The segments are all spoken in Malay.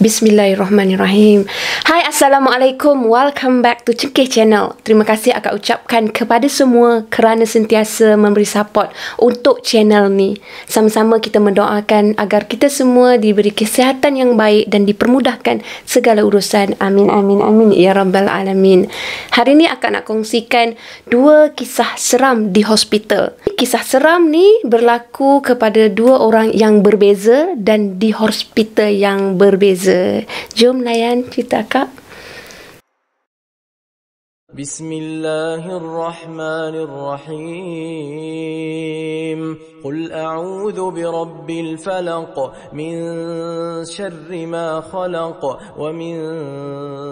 Bismillahirrahmanirrahim. Hai, Assalamualaikum. Welcome back to Cengkeh Channel. Terima kasih akak ucapkan kepada semua kerana sentiasa memberi support untuk channel ni. Sama-sama kita mendoakan agar kita semua diberi kesihatan yang baik dan dipermudahkan segala urusan. Amin, amin, amin. Ya Rabbal Alamin. Hari ni akak nak kongsikan dua kisah seram di hospital. Kisah seram ni berlaku kepada dua orang yang berbeza dan di hospital yang berbeza. Jom layan cerita akak. Bismillahirrahmanirrahim. Qul a'udzu birabbil falaq min syarri ma khalaq wa min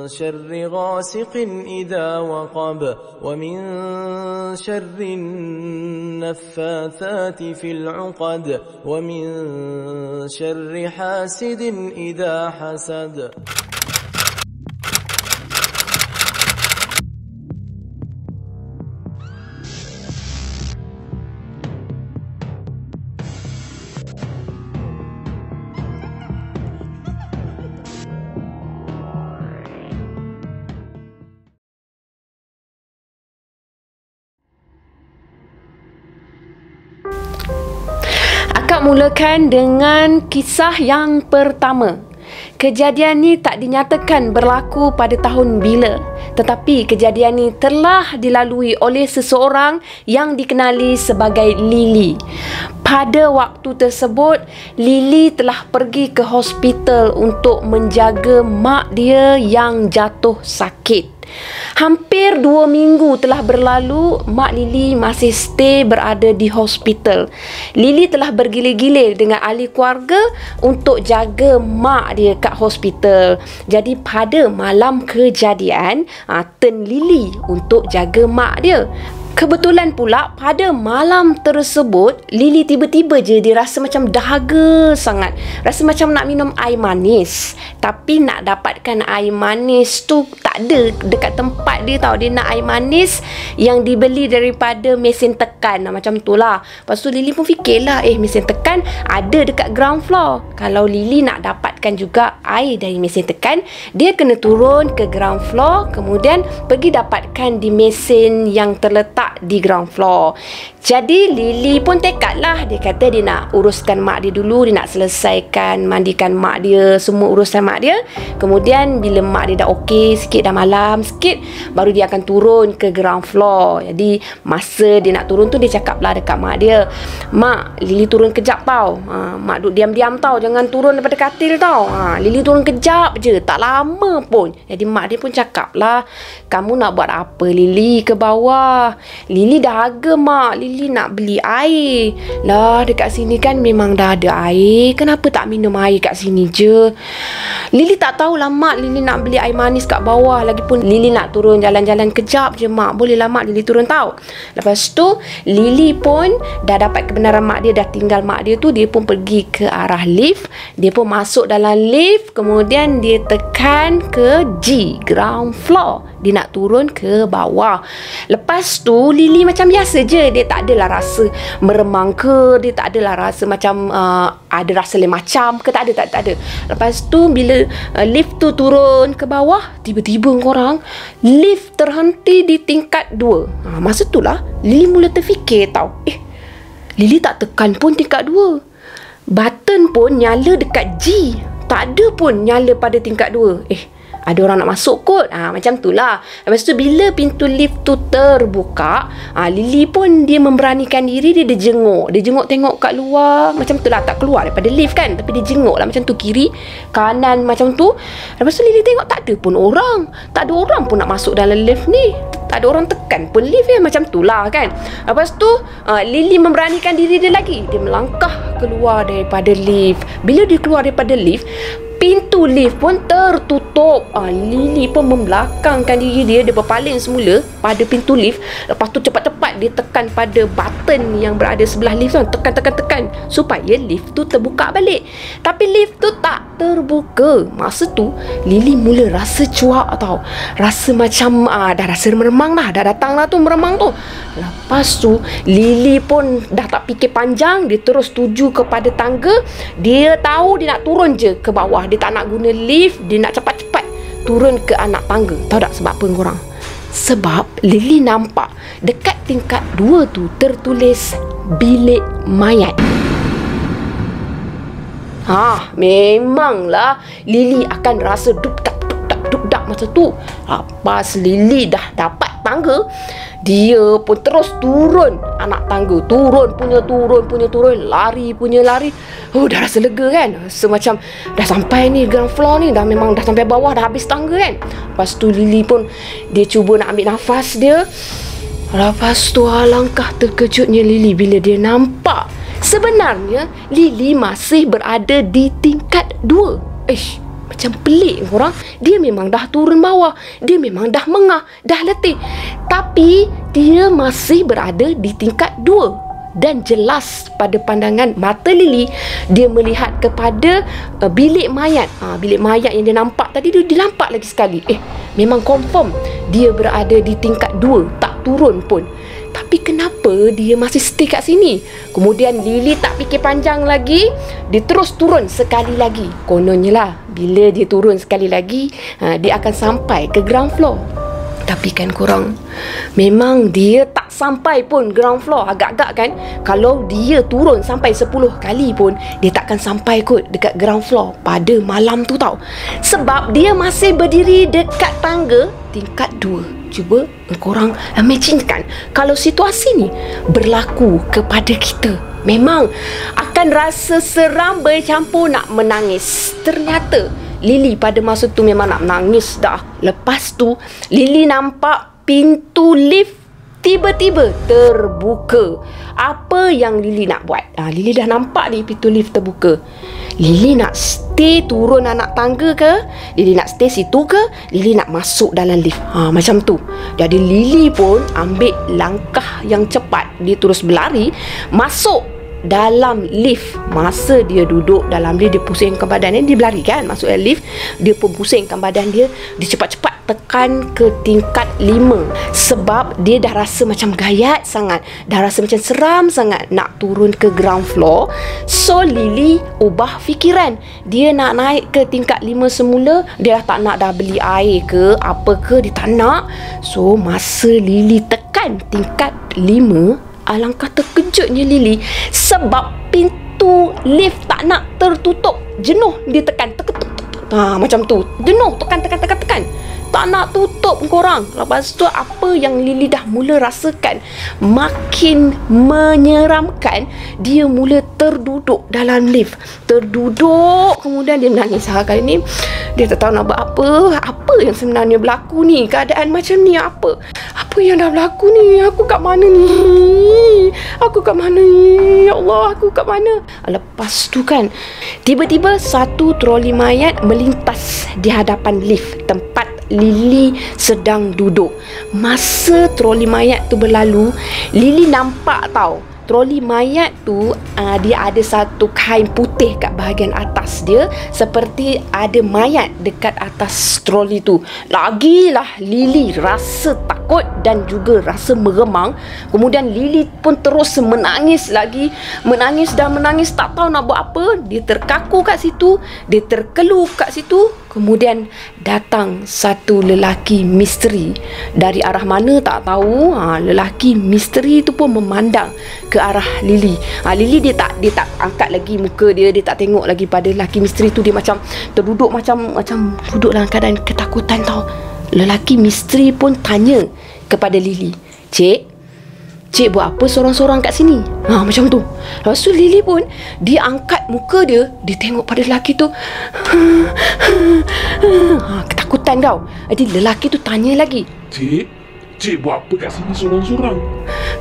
syarri ghasiqin idza waqab wa min syarri naffathati fil 'uqad wa min syarri hasidin idza hasad. Akak mulakan dengan kisah yang pertama. Kejadian ni tak dinyatakan berlaku pada tahun bila, tetapi kejadian ni telah dilalui oleh seseorang yang dikenali sebagai Lily. Pada waktu tersebut, Lily telah pergi ke hospital untuk menjaga mak dia yang jatuh sakit. Hampir 2 minggu telah berlalu, mak Lily masih stay berada di hospital. Lily telah bergilir-gilir dengan ahli keluarga untuk jaga mak dia kat hospital. Jadi pada malam kejadian, turn Lily untuk jaga mak dia. Kebetulan pula pada malam tersebut, Lily tiba-tiba je dia rasa macam dahaga sangat. Rasa macam nak minum air manis. Tapi nak dapatkan air manis tu tak ada dekat tempat dia tau. Dia nak air manis yang dibeli daripada mesin tekan. Macam tu lah. Lepas tu Lily pun fikirlah, mesin tekan ada dekat ground floor. Kalau Lily nak dapatkan juga air dari mesin tekan, dia kena turun ke ground floor, kemudian pergi dapatkan di mesin yang terletak di ground floor. Jadi Lily pun tekadlah. Dia kata dia nak uruskan mak dia dulu. Dia nak selesaikan mandikan mak dia, semua urusan mak dia. Kemudian bila mak dia dah okey sikit, dah malam sikit, baru dia akan turun ke ground floor. Jadi masa dia nak turun tu, dia cakaplah dekat mak dia, "Mak, Lily turun kejap tau. Mak duduk diam-diam tau. Jangan turun daripada katil tau. Lily turun kejap je. Tak lama pun." Jadi mak dia pun cakaplah, "Kamu nak buat apa Lily ke bawah? Lily dahaga mak. Lily nak beli air. Lah dekat sini kan memang dah ada air. Kenapa tak minum air kat sini je?" Lily tak tahulah mak, Lily nak beli air manis kat bawah. Lagipun Lily nak turun jalan-jalan kejap je mak. Bolehlah mak, Lily turun tau. Lepas tu Lily pun dah dapat kebenaran mak dia dah tinggal mak dia tu. Dia pun pergi ke arah lift. Dia pun masuk dalam lift. Kemudian dia tekan ke G, ground floor. Dia nak turun ke bawah. Lepas tu Lily macam biasa je. Dia tak adalah rasa meremang ke, dia tak adalah rasa macam ada rasa lain macam ke, tak ada. Lepas tu bila lift tu turun ke bawah, tiba-tiba korang lift terhenti di tingkat 2. Masa tu lah Lily mula terfikir tau, Lily tak tekan pun tingkat 2. Button pun nyala dekat G, tak ada pun nyala pada tingkat 2. Ada orang nak masuk kot. Macam tu lah. Lepas tu bila pintu lift tu terbuka, Lily pun dia memberanikan diri. Dia jenguk. Dia jenguk tengok kat luar. Macam tu lah. Tak keluar daripada lift kan. Tapi dia jenguk lah macam tu. Kiri, kanan macam tu. Lepas tu Lily tengok tak ada pun orang. Tak ada orang pun nak masuk dalam lift ni. Tak ada orang tekan pun lift macam tu lah kan. Lepas tu Lily memberanikan diri dia lagi. Dia melangkah keluar daripada lift. Bila dia keluar daripada lift, pintu lift pun tertutup. Lily pun membelakangkan diri dia. Dia berpaling semula pada pintu lift. Lepas tu cepat-cepat dia tekan pada button yang berada sebelah lift tu. Tekan supaya lift tu terbuka balik. Tapi lift tu tak terbuka. Masa tu Lily mula rasa cuak tau. Rasa macam dah rasa meremang dah. Dah datang lah tu meremang tu. Lepas tu Lily pun dah tak fikir panjang. Dia terus tuju kepada tangga. Dia tahu dia nak turun je ke bawah. dia tak nak guna lift, dia nak cepat-cepat turun ke anak tangga. Tahu tak sebab apa korang? Sebab Lily nampak dekat tingkat 2 tu tertulis bilik mayat. Memanglah Lily akan rasa duk-dak masa tu. Lepas Lily dah dapat tangga, dia pun terus turun anak tangga. Turun, lari. Dah rasa lega kan? Rasa macam dah sampai ni ground floor ni, memang dah sampai bawah, dah habis tangga kan? Lepas tu Lily pun dia cuba nak ambil nafas dia. Lepas tu alangkah terkejutnya Lily bila dia nampak sebenarnya Lily masih berada di tingkat 2. Macam pelik korang. Dia memang dah turun bawah, dia memang dah mengah, dah letih, tapi dia masih berada di tingkat 2. Dan jelas pada pandangan mata Lily, dia melihat kepada bilik mayat. Bilik mayat yang dia nampak tadi, dia nampak lagi sekali. Memang confirm dia berada di tingkat 2, tak turun pun. Tapi kenapa dia masih stay kat sini? Kemudian Lily tak fikir panjang lagi, dia terus turun sekali lagi. Kononnya lah, bila dia turun sekali lagi, dia akan sampai ke ground floor. Tapi kan korang, memang dia tak sampai pun ground floor. Agak-agak kan, kalau dia turun sampai 10 kali pun, dia takkan sampai kot dekat ground floor pada malam tu tau. Sebab dia masih berdiri dekat tangga tingkat 2. Cuba korang imagine-kan, kalau situasi ni berlaku kepada kita, memang akan rasa seram bercampur nak menangis. Ternyata Lily pada masa tu memang nak menangis dah. Lepas tu Lily nampak pintu lift tiba-tiba terbuka. Apa yang Lily nak buat? Lily dah nampak ni pintu lift terbuka. Lily nak stay turun anak tangga ke? Lily nak stay situ ke? Lily nak masuk dalam lift? Macam tu. Jadi Lily pun ambil langkah yang cepat. Dia terus berlari masuk dalam lift. Masa dia duduk dalam lift, dia pusingkan badan dia berlari kan, masuk dalam lift, dia pun pusingkan badan dia. Dia cepat-cepat tekan ke tingkat 5. Sebab dia dah rasa macam gayat sangat, dah rasa macam seram sangat nak turun ke ground floor. So Lily ubah fikiran, dia nak naik ke tingkat 5 semula. Dia dah tak nak dah beli air ke apa ke, dia tak nak. So masa Lily tekan tingkat 5, alangkah terkejutnya Lily sebab pintu lift tak nak tertutup. Jenuh dia tekan, macam tu. Jenuh, tekan. Tak nak tutup korang. Lepas tu apa yang Lily dah mula rasakan makin menyeramkan. Dia mula terduduk dalam lift. Kemudian dia menangis. Kali ni dia tak tahu nak buat apa. Apa yang sebenarnya berlaku ni? Keadaan macam ni apa? Apa yang dah berlaku ni? Aku kat mana ni? Ya Allah, aku kat mana? Lepas tu kan, tiba-tiba satu troli mayat melintas di hadapan lift tempat Lily sedang duduk. Masa troli mayat tu berlalu, Lily nampak tau, troli mayat tu dia ada satu kain putih kat bahagian atas dia, seperti ada mayat dekat atas troli tu. Lagilah Lily rasa takut dan juga rasa meremang. Kemudian Lily pun terus menangis lagi. Menangis, tak tahu nak buat apa. Dia terkaku kat situ, dia terkeluh kat situ. Kemudian datang satu lelaki misteri dari arah mana tak tahu. Lelaki misteri tu pun memandang ke arah Lily. Lily dia tak angkat lagi muka dia, dia tak tengok lagi pada lelaki misteri tu. Dia macam terduduk, macam duduk dalam keadaan ketakutan tau. Lelaki misteri pun tanya kepada Lily, Cik buat apa sorang-sorang kat sini? Macam tu. Lepas tu Lily pun, dia angkat muka dia, dia tengok pada lelaki tu. Ketakutan tau. Jadi lelaki tu tanya lagi, Cik buat apa kat sini sorang-sorang?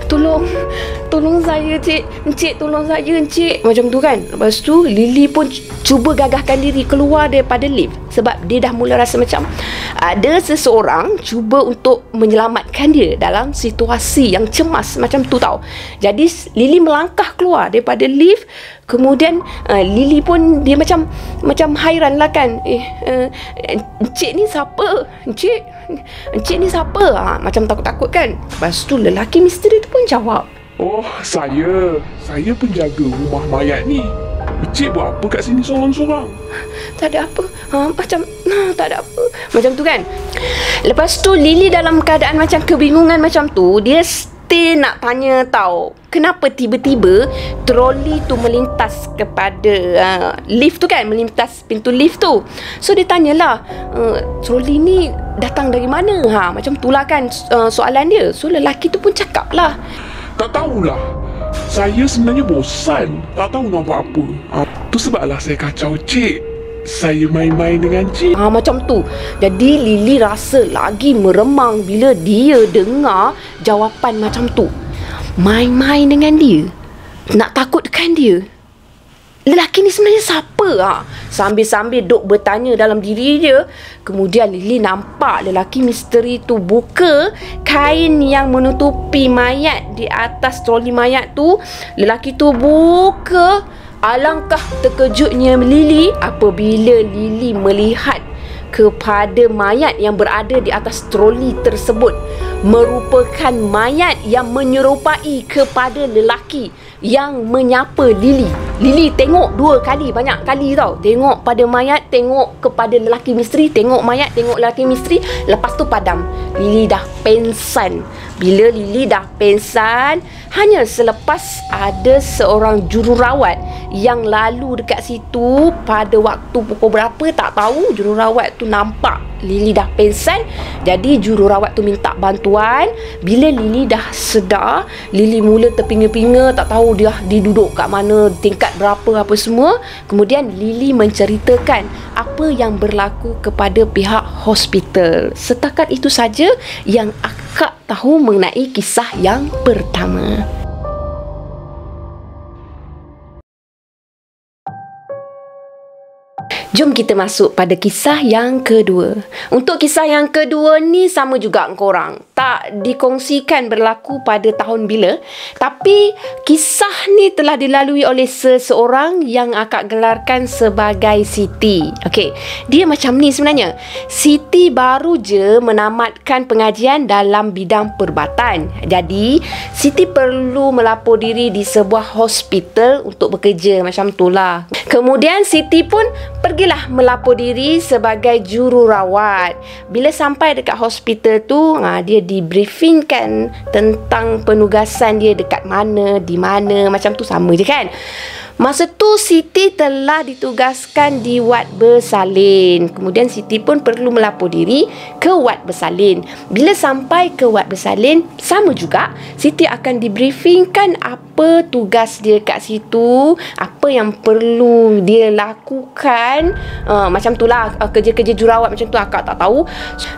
Tolong saya Encik tolong saya Encik. Macam tu kan. Lepas tu Lily pun cuba gagahkan diri keluar daripada lift. Sebab dia dah mula rasa macam ada seseorang cuba untuk menyelamatkan dia dalam situasi yang cemas macam tu tau. Jadi Lily melangkah keluar daripada lift. Kemudian Lily pun dia macam hairan lah kan. Encik ni siapa? Encik ni siapa? Macam takut-takut kan. Lepas tu lelaki misteri tu pun jawab, Oh, saya penjaga rumah mayat ni. Cik buat apa kat sini sorang-sorang? Tak ada apa. Tak ada apa. Macam tu kan. Lepas tu Lily dalam keadaan macam kebingungan macam tu, dia stay nak tanya tahu kenapa tiba-tiba troli tu melintas kepada lift tu kan, melintas pintu lift tu. So dia tanyalah, troli ni datang dari mana? Macam tu lah kan soalan dia. So lelaki tu pun cakap lah, Tak tahulah. Saya sebenarnya bosan. Tak tahu nak buat apa. Tu sebablah saya kacau cik. Saya main-main dengan cik. Macam tu. Jadi Lily rasa lagi meremang bila dia dengar jawapan macam tu. Main-main dengan dia, nak takutkan dia. Lelaki ni sebenarnya siapa? Sambil-sambil duk bertanya dalam diri dia, kemudian Lily nampak lelaki misteri tu buka kain yang menutupi mayat di atas troli mayat tu. Lelaki tu buka. Alangkah terkejutnya Lily apabila Lily melihat kepada mayat yang berada di atas troli tersebut merupakan mayat yang menyerupai kepada lelaki yang menyapa Lily. Lily tengok 2 kali, banyak kali tau. Tengok pada mayat, tengok kepada lelaki misteri, tengok mayat, tengok lelaki misteri. Lepas tu padam. Lily dah pengsan. Bila Lily dah pengsan, hanya selepas ada seorang jururawat yang lalu dekat situ pada waktu pukul berapa tak tahu. Jururawat tu nampak Lily dah pengsan. Jadi jururawat tu minta bantuan. Bila Lily dah sedar, Lily mula terpinga-pinga, tak tahu dia diduduk kat mana, tingkat berapa, apa semua. Kemudian Lily menceritakan apa yang berlaku kepada pihak hospital. Setakat itu saja yang akak tahu mengenai kisah yang pertama. Jom kita masuk pada kisah yang kedua. Untuk kisah yang kedua ni sama juga korang. Tak dikongsikan berlaku pada tahun bila, tapi kisah ni telah dilalui oleh seseorang yang akak gelarkan sebagai Siti. Okey, dia macam ni sebenarnya. Siti baru je menamatkan pengajian dalam bidang perubatan. Jadi, Siti perlu melapor diri di sebuah hospital untuk bekerja macam tu lah. Kemudian Siti pun pergilah melapor diri sebagai jururawat. Bila sampai dekat hospital tu, dia dibriefingkan tentang penugasan dia dekat mana, di mana, macam tu sama je kan. Masa tu Siti telah ditugaskan di wad bersalin. Kemudian Siti pun perlu melapor diri ke wad bersalin. Bila sampai ke wad bersalin, sama juga Siti akan dibriefingkan apa tugas dia kat situ, apa yang perlu dia lakukan. Macam tu lah, kerja-kerja jururawat macam tu akak tak tahu.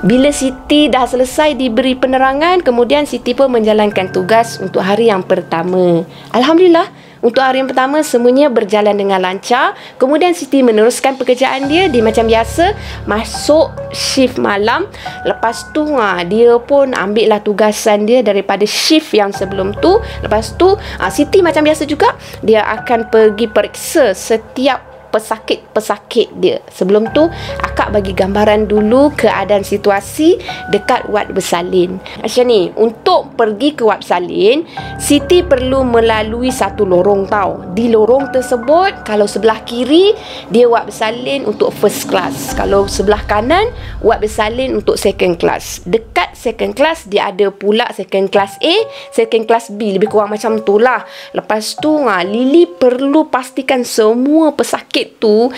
Bila Siti dah selesai diberi penerangan, kemudian Siti pun menjalankan tugas untuk hari yang pertama. Alhamdulillah, untuk hari yang pertama semuanya berjalan dengan lancar. Kemudian Siti meneruskan pekerjaan dia macam biasa, masuk shift malam. Lepas tu dia pun ambil lah tugasan dia daripada shift yang sebelum tu. Lepas tu Siti macam biasa juga, dia akan pergi periksa setiap pesakit-pesakit dia. Sebelum tu akak bagi gambaran dulu keadaan situasi dekat wad bersalin. Macam ni, untuk pergi ke wad bersalin, Siti perlu melalui satu lorong tau. Di lorong tersebut, kalau sebelah kiri dia wad bersalin untuk first class, kalau sebelah kanan wad bersalin untuk second class. Dekat second class dia ada pula second class A, second class B, lebih kurang macam tu lah. Lepas tu Lily perlu pastikan semua pesakit tu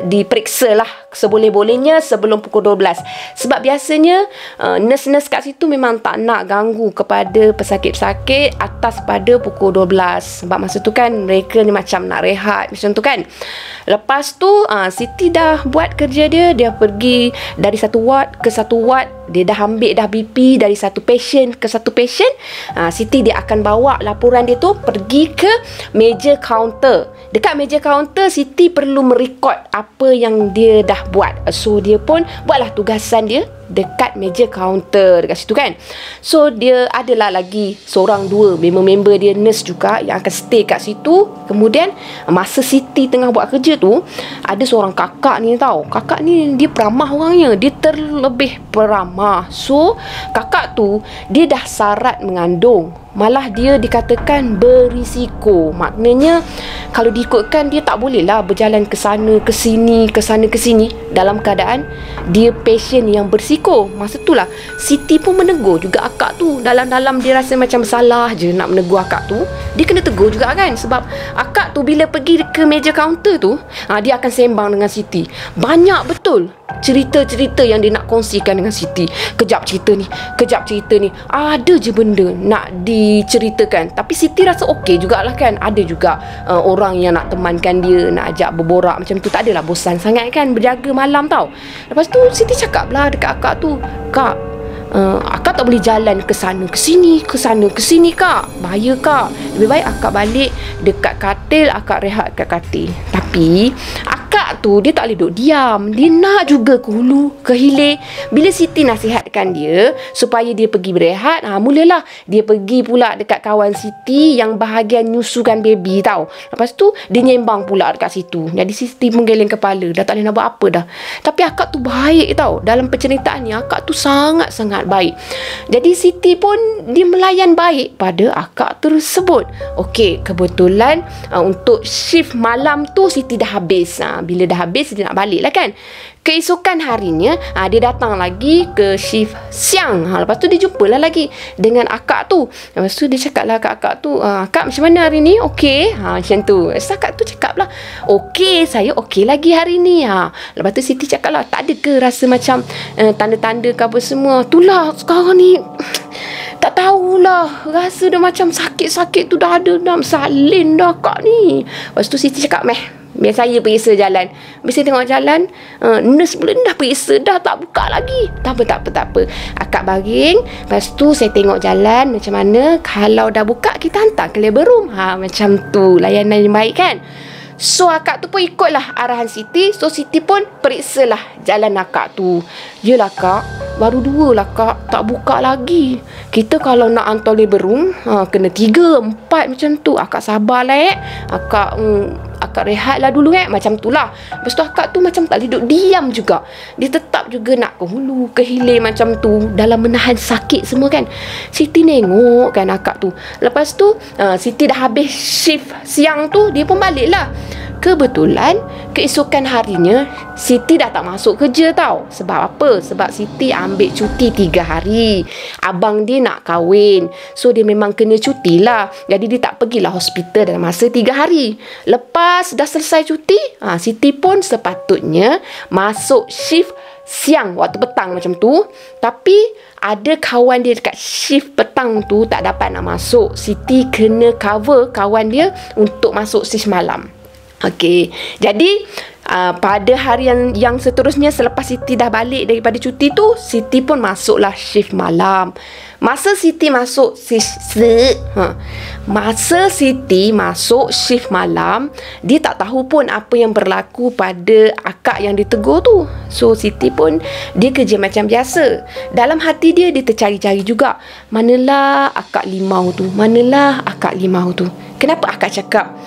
diperiksa lah seboleh-bolehnya sebelum pukul 12. Sebab biasanya nurse-nurse kat situ memang tak nak ganggu kepada pesakit-pesakit atas pada pukul 12. Sebab masa tu kan mereka ni macam nak rehat macam tu kan. Lepas tu Siti dah buat kerja dia. Dia pergi dari satu ward ke satu ward. Dia dah ambil dah BP dari satu patient ke satu patient. Siti dia akan bawa laporan dia tu pergi ke meja kaunter. Dekat meja kaunter Siti perlu merekod apa yang dia dah buat. So dia pun buatlah tugasan dia dekat meja kaunter dekat situ kan. So dia adalah lagi seorang dua member-member dia nurse juga yang akan stay kat situ. Kemudian masa Siti tengah buat kerja tu, ada seorang kakak ni tau. Kakak ni dia peramah orangnya, dia terlebih peramah. So kakak tu dia dah syarat mengandung, malah dia dikatakan berisiko. Maknanya Kalau diikutkan, dia tak boleh lah berjalan ke sana, ke sini, ke sana, ke sini dalam keadaan dia passion yang bersiko. Masa tu lah Siti pun menegur juga akak tu. Dalam-dalam dia rasa macam salah je nak menegur akak tu. Dia kena tegur juga kan. Sebab akak tu bila pergi ke meja kaunter tu, dia akan sembang dengan Siti. Banyak betul cerita-cerita yang dia nak kongsikan dengan Siti. Kejap cerita ni, kejap cerita ni, ada je benda nak diceritakan. Tapi Siti rasa okey jugalah kan. Ada juga orang yang nak temankan dia, nak ajak berborak macam tu. Tak adalah bosan sangat kan berjaga malam tau. Lepas tu Siti cakap lah dekat akak tu, "Kak, akak tak boleh jalan ke sana ke sini, ke sana ke sini kak. Bahaya kak. Lebih baik akak balik dekat katil, akak rehat kat katil." Tapi akak tu dia tak boleh duduk diam. Dia nak juga ke hulu, ke hilir. Bila Siti nasihatkan dia supaya dia pergi berehat, mulalah dia pergi pula dekat kawan Siti yang bahagian nyusukan baby tau. Lepas tu dia nyembang pula dekat situ. Jadi Siti pun geleng kepala, dah tak boleh nak buat apa dah. Tapi akak tu baik tau. Dalam penceritaan ni akak tu sangat-sangat baik. Jadi Siti pun dia melayan baik pada akak tersebut. Okey, kebetulan untuk shift malam tu Siti dah habis. Bila dah habis dia nak balik lah kan. Keesokan harinya dia datang lagi ke shift siang. Lepas tu dia jumpalah lagi dengan akak tu. Lepas tu dia cakap lah kat akak tu, "Akak macam mana hari ni? Okey?" Macam tu. Akak tu cakap lah, "Okey, saya okey lagi hari ni." Lepas tu Siti cakap lah, "Tak ada ke rasa macam tanda-tanda ke apa semua?" "Itulah sekarang ni tak tahulah, rasa dah macam sakit-sakit tu dah ada dah salin dah kak ni." Lepas tu Siti cakap, biar saya periksa jalan. Bila saya tengok jalan, nurse pula dah periksa, dah tak buka lagi. Tak apa. Akak baring. Lepas tu saya tengok jalan macam mana. Kalau dah buka, kita hantar ke labor room. Macam tu. Layanan yang baik kan. So akak tu pun ikutlah arahan Siti. So Siti pun periksalah jalan akak tu. Yelah kak, baru 2 lah kak, tak buka lagi. Kita kalau nak hantar labor room, kena 3, 4 macam tu. Akak sabarlah akak rehatlah dulu macam tu lah. Lepas tu akak tu macam tak boleh duduk diam juga. Dia tetap juga nak ke hulu, ke hilir macam tu, dalam menahan sakit semua kan. Siti nengok kan akak tu. Lepas tu Siti dah habis shift siang tu, dia pun balik lah. Kebetulan keesokan harinya Siti dah tak masuk kerja tau. Sebab apa? Sebab Siti ambil cuti 3 hari. Abang dia nak kahwin, so dia memang kena cuti lah. Jadi dia tak pergilah hospital dalam masa 3 hari. Lepas dah selesai cuti, Siti pun sepatutnya masuk shift siang, waktu petang macam tu. Tapi ada kawan dia dekat shift petang tu tak dapat nak masuk. Siti kena cover kawan dia untuk masuk shift malam. Okey, jadi pada hari yang seterusnya selepas Siti dah balik daripada cuti tu, Siti pun masuklah shift malam. Masa Siti masuk shift malam, dia tak tahu pun apa yang berlaku pada akak yang ditegur tu. So Siti pun dia kerja macam biasa. Dalam hati dia tercari-cari juga, manalah akak limau tu, manalah akak limau tu. Kenapa akak cakap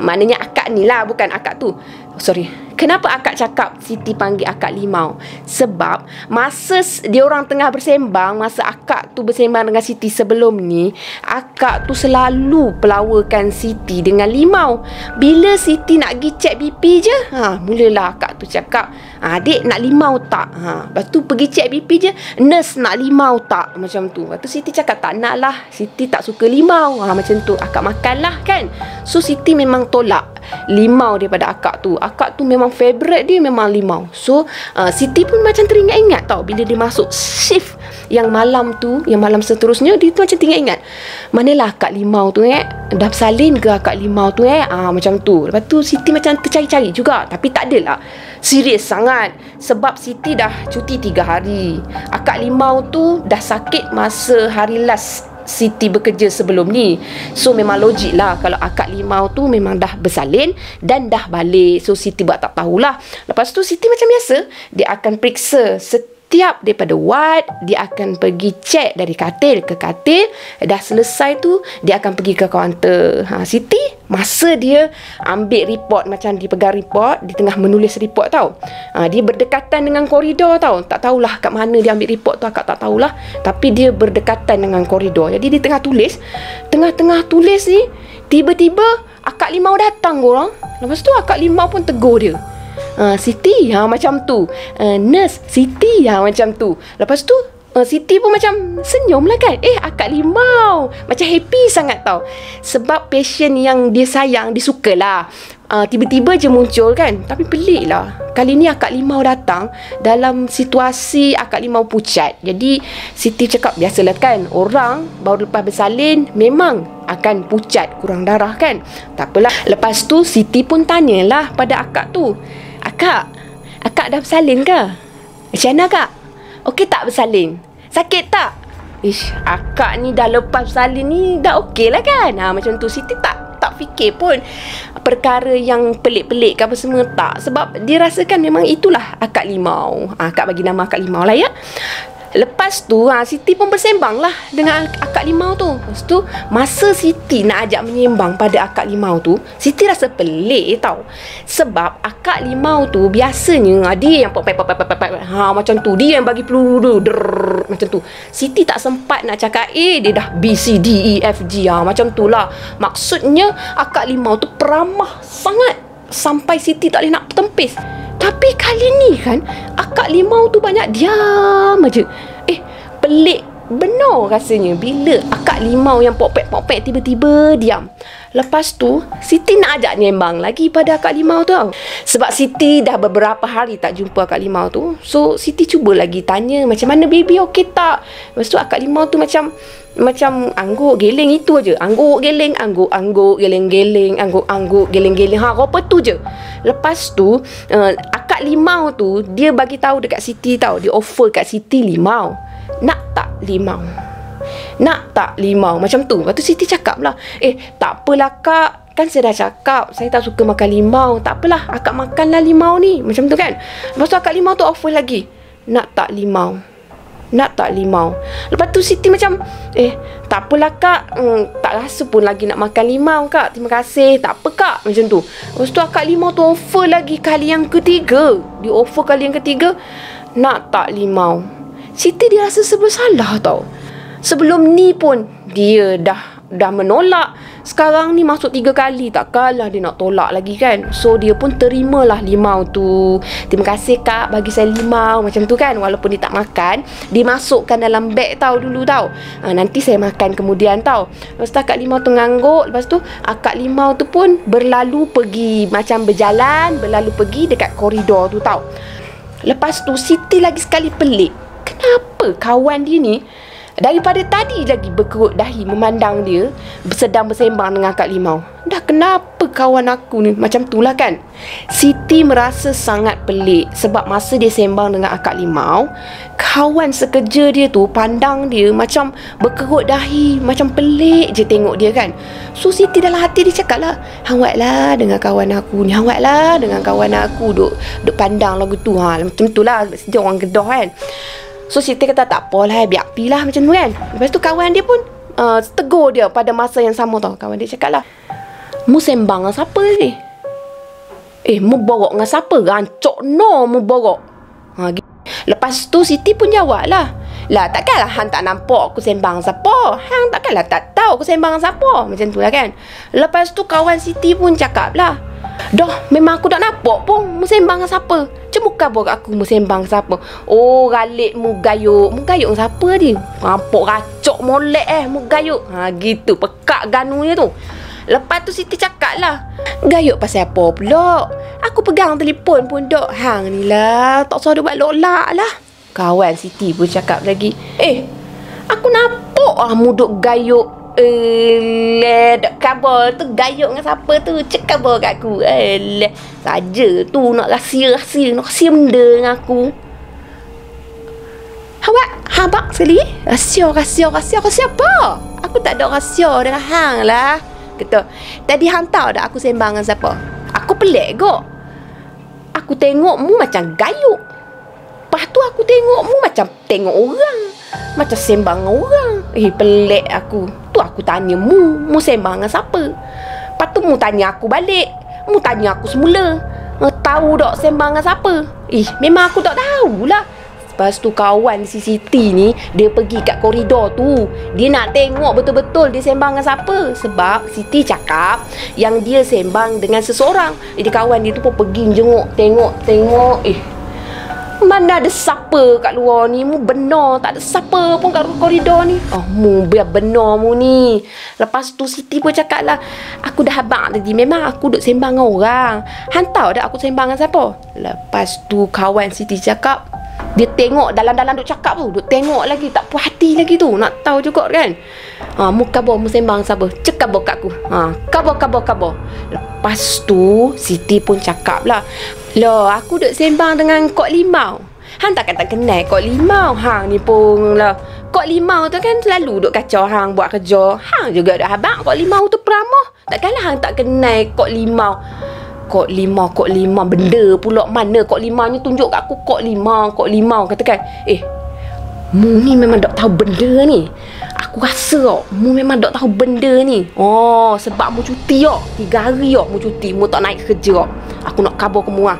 maknanya akak ni lah, bukan akak tu. Sorry. Kenapa akak cakap Siti panggil akak limau? Sebab masa diorang tengah bersembang, masa akak tu bersembang dengan Siti sebelum ni, akak tu selalu pelawakan Siti dengan limau. Bila Siti nak pergi cek BP je, mulalah akak tu cakap, "Adik nak limau tak?" Lepas tu pergi cek BP je, "Nurse nak limau tak?" Macam tu. Lepas tu Siti cakap, "Tak nak lah, Siti tak suka limau." Macam tu. Akak makan lah kan. So Siti memang tolak limau daripada akak tu. Akak tu memang favourite dia memang limau. So Siti pun macam teringat-ingat tau. Bila dia masuk shift yang malam tu, yang malam seterusnya, dia tu macam teringat-ingat, manalah akak limau tu dah salin ke akak limau tu macam tu. Lepas tu Siti macam tercari-cari juga. Tapi tak adalah serius sangat. Sebab Siti dah cuti 3 hari. Akak limau tu dah sakit masa hari last Siti bekerja sebelum ni. So memang logik lah kalau akak limau tu memang dah bersalin dan dah balik. So Siti buat tak tahulah. Lepas tu Siti macam biasa, dia akan periksa setiap daripada ward. Dia akan pergi cek dari katil ke katil. Dah selesai tu dia akan pergi ke kaunter. Siti masa dia ambil report, macam dia pegang report, dia tengah menulis report tau. Dia berdekatan dengan koridor tau. Tak tahulah kat mana dia ambil report tu, akak tak tahulah. Tapi dia berdekatan dengan koridor. Jadi dia tengah tulis. Tengah-tengah tulis ni, Tiba-tiba akak limau datang korang. Lepas tu akak limau pun tegur dia. Siti, macam tu. Nurse, Siti, macam tu. Lepas tu Siti pun macam senyum lah kan. Akak limau macam happy sangat tau. Sebab pasien yang dia sayang, dia suka lah. Tiba-tiba je muncul kan. Tapi pelik lah, kali ni akak limau datang dalam situasi akak limau pucat. Jadi Siti cakap, biasalah kan, orang baru lepas bersalin memang akan pucat, kurang darah kan. Tak apalah. Lepas tu Siti pun tanyalah pada akak tu, Akak dah bersalin ke? Macam mana kak? Okey tak bersalin? Sakit tak? Akak ni dah lepas bersalin ni dah okey lah kan. Macam tu. Siti tak fikir pun perkara yang pelik-pelik ke apa semua, tak. Sebab dia rasakan memang itulah akak limau. Akak bagi nama akak limau lah ya. Lepas tu Siti pun bersembang lah dengan akak limau tu. Lepas tu masa Siti nak ajak menyembang pada akak limau tu, Siti rasa pelik tau. Sebab akak limau tu biasanya dia yang macam tu. Dia yang bagi peluru macam tu. Siti tak sempat nak cakap dia dah B, C, D, E, F, G. Macam tu lah. Maksudnya akak limau tu peramah sangat sampai Siti tak boleh nak tempis. Tapi kali ni kan akak limau tu banyak diam aja. Pelik benar rasanya bila akak limau yang pok-pek tiba-tiba diam. Lepas tu Siti nak ajak nyembang lagi pada akak limau tu tau. Sebab Siti dah beberapa hari tak jumpa akak limau tu. So Siti cuba lagi tanya, macam mana baby, okey tak? Lepas tu akak limau tu macam angguk geleng itu aja. Angguk geleng, angguk geleng-geleng, angguk geleng-geleng. Apa tu je. Lepas tu akak limau tu dia bagi tahu dekat Siti tau. Dia offer kat Siti limau. Nak tak limau? Nak tak limau? Macam tu. Lepas tu Siti cakap lah, tak apalah kak, kan saya dah cakap saya tak suka makan limau. Tak apalah, akak makanlah limau ni. Macam tu kan. Lepas tu akak limau tu offer lagi, nak tak limau? Nak tak limau? Lepas tu Siti macam tak apalah kak, tak rasa pun lagi nak makan limau kak, terima kasih, tak apa kak. Macam tu. Lepas tu akak limau tu offer lagi kali yang ketiga. Dia offer kali yang ketiga, nak tak limau? Siti dia rasa bersalah tau. Sebelum ni pun dia dah menolak. Sekarang ni masuk 3 kali, takkanlah dia nak tolak lagi kan. So dia pun terimalah limau tu. Terima kasih kak bagi saya limau. Macam tu kan. Walaupun dia tak makan, dia masukkan dalam beg tau dulu tau. Nanti saya makan kemudian tau. Lepas tu akak limau tu ngangguk. Lepas tu akak limau tu pun berlalu pergi, macam berjalan berlalu pergi dekat koridor tu tau. Lepas tu Siti lagi sekali pelik. Kenapa kawan dia ni daripada tadi lagi berkerut dahi memandang dia sedang bersembang dengan akak limau? Dah kenapa kawan aku ni macam tu lah kan? Siti merasa sangat pelik. Sebab masa dia sembang dengan akak limau, kawan sekerja dia tu pandang dia macam berkerut dahi, macam pelik je tengok dia kan. So Siti dalam hati dia cakap lah, hangwatlah dengan kawan aku ni, hangwatlah dengan kawan aku duk pandang lagu tu. Macam tu lah, dia orang Kedah kan. So Siti kata tak apalah, biar pi lah macam tu kan. Lepas tu kawan dia pun tegur dia pada masa yang sama tau. Kawan dia cakap lah, mu sembang dengan siapa ni? Mu borok dengan siapa? Rancok no mu borok. Lepas tu Siti pun jawab lah, takkanlah hang tak nampak aku sembang siapa? Hang takkanlah tak tahu aku sembang siapa? Macam tu lah kan. Lepas tu kawan Siti pun cakap lah, dah memang aku tak nampak pun mu sembang dengan siapa. Cuma kabur aku mu sembang siapa. Oh galik mu gayuk. Mu gayuk siapa dia? Rampok racok molek mu gayuk. Gitu pekak ganunya tu. Lepas tu Siti cakap lah, gayuk pasal apa pula? Aku pegang telefon pun dok. Hang ni lah, tak usah buat lolak lah. Kawan Siti pun cakap lagi, aku nampak mu duk gayuk. Dok kabar tu gayuk dengan siapa tu? Cek kabar kat aku. Saja tu nak rahsia benda dengan aku. Habak sekali. Rahsia apa? Aku tak ada rahsia dengan hang lah. Kata, tadi hang tahu tak aku sembang dengan siapa? Aku pelik kok. Aku tengok mu macam gayuk. Lepas tu aku tengok mu macam tengok orang, macam sembang dengan orang. Pelik aku. Tu aku tanya mu sembang dengan siapa? Lepas tu mu tanya aku balik. Mu tanya aku semula, tahu tak sembang dengan siapa? Memang aku tak tahulah. Lepas tu kawan si Siti ni, dia pergi kat koridor tu. Dia nak tengok betul-betul dia sembang dengan siapa. Sebab Siti cakap yang dia sembang dengan seseorang. Jadi kawan dia tu pun pergi jenguk, tengok. Mana ada siapa kat luar ni. Mu benar tak ada siapa pun kat koridor ni. Mu biar benar mu ni. Lepas tu Siti pun cakap lah, aku dah habang tadi, memang aku duk sembang dengan orang. Han tahu dah aku sembang dengan siapa. Lepas tu kawan Siti cakap, dia tengok dalam-dalam duk cakap tu, duk tengok lagi, tak puas hati lagi tu, nak tahu juga kan. Mu kabar mu sembang siapa? Cek kabar kat aku. Kabar. Lepas tu Siti pun cakap lah, loh, aku duk sembang dengan Kok Limau. Hang tak kenal Kok Limau. Hang ni pun lah, Kok Limau tu kan selalu duk kacau hang buat kerja. Hang juga dah habang Kok Limau tu peramah. Takkanlah hang tak kenal Kok Limau. Kok Limau benda pula. Mana Kok Limau ni, tunjuk kat aku Kok Limau. Katakan, mu ni memang tak tahu benda ni. Aku rasa mu memang tak tahu benda ni. Sebab mu cuti 3 hari mu cuti, mu tak naik kerja. Aku nak khabar kamu lah.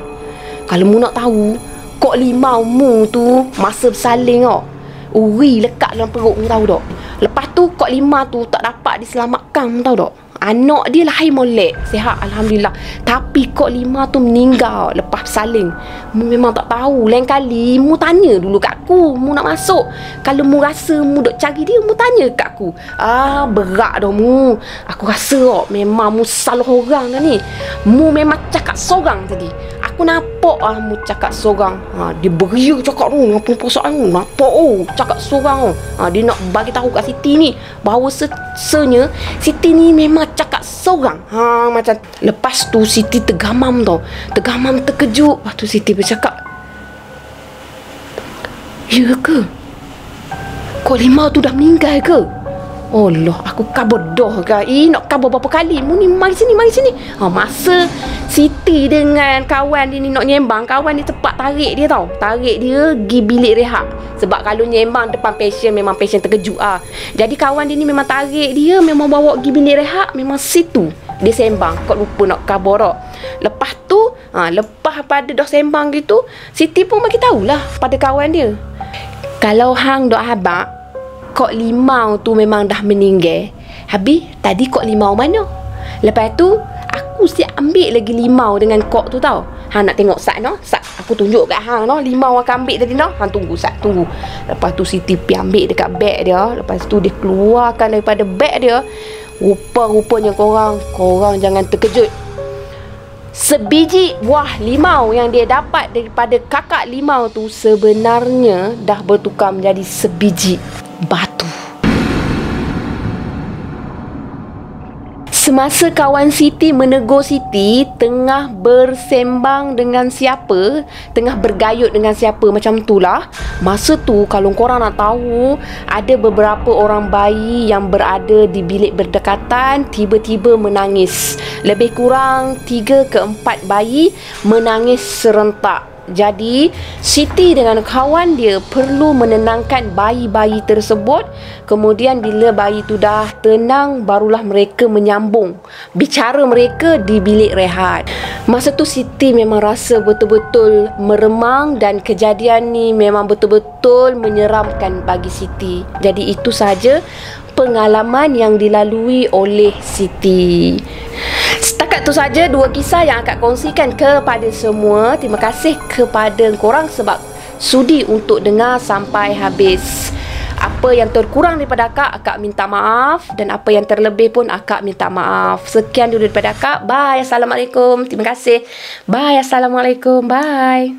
Kalau mu nak tahu, Kok Limau mu tu masa bersalin uri lekat dalam perut, mu tahu tak? Lepas tu Kok Limau tu tak dapat diselamatkan, mu tahu tak? Anak dia lahir molek, sihat alhamdulillah. Tapi Kok Limau tu meninggal lepas bersalin. Mu memang tak tahu. Lain kali mu tanya dulu kat aku, mu nak masuk. Kalau mu rasa mu duk cari dia, mu tanya kat aku. Berat dah mu. Aku rasa memang mu salah orang dah ni. Mu memang cakap sorang tadi. Aku nampak mu cakap sorang. Dia beria cakap tu, apa perasaan tu? Nampak cakap sorang. Dia nak bagi tahu kat Siti ni bahawa sebenarnya Siti ni memang cakap sorang. Macam lepas tu Siti tergamam tau. Tergamam, terkejut. Lepas tu Siti bercakap, ya ke? Kok Limau tu dah meninggal ke? Allah, aku kabar dah ke? Nak kabar berapa kali? Mu ni mari sini. Masa Siti dengan kawan dia ni nak nyembang, kawan dia cepat tarik dia tau. Tarik dia pergi bilik rehat. Sebab kalau nyembang depan pasien, memang pasien terkejut Jadi kawan dia ni memang tarik dia, memang bawa pergi bilik rehat. Memang situ dia sembang. Kau lupa nak kabar tak? Lepas tu lepas pada dah sembang gitu, Siti pun bagi tahulah pada kawan dia, kalau hang dok habaq, Kok Limau tu memang dah meninggal. Habis tadi Kok Limau mana? Lepas tu aku siap ambil lagi limau dengan kok tu tau. Hang nak tengok sat no? Sat aku tunjuk kat hang no, limau akan ambil tadi no. Hang tunggu sat, tunggu. Lepas tu Siti pergi ambil dekat beg dia. Lepas tu dia keluarkan daripada beg dia. Rupa-rupanya korang jangan terkejut. Sebiji buah limau yang dia dapat daripada kakak limau tu sebenarnya dah bertukar menjadi sebiji batu. Semasa kawan Siti menegur Siti tengah bersembang dengan siapa, tengah bergayut dengan siapa macam tu lah. Masa tu kalau korang nak tahu, ada beberapa orang bayi yang berada di bilik berdekatan tiba-tiba menangis. Lebih kurang 3 ke 4 bayi menangis serentak. Jadi Siti dengan kawan dia perlu menenangkan bayi-bayi tersebut. Kemudian bila bayi tu dah tenang, barulah mereka menyambung bicara mereka di bilik rehat. Masa tu Siti memang rasa betul-betul meremang dan kejadian ni memang betul-betul menyeramkan bagi Siti. Jadi itu sahaja pengalaman yang dilalui oleh Siti. Setakat tu saja 2 kisah yang akak kongsikan kepada semua. Terima kasih kepada korang sebab sudi untuk dengar sampai habis. Apa yang terkurang daripada akak minta maaf. Dan apa yang terlebih pun akak minta maaf. Sekian dulu daripada akak. Bye. Assalamualaikum. Terima kasih. Bye. Assalamualaikum. Bye.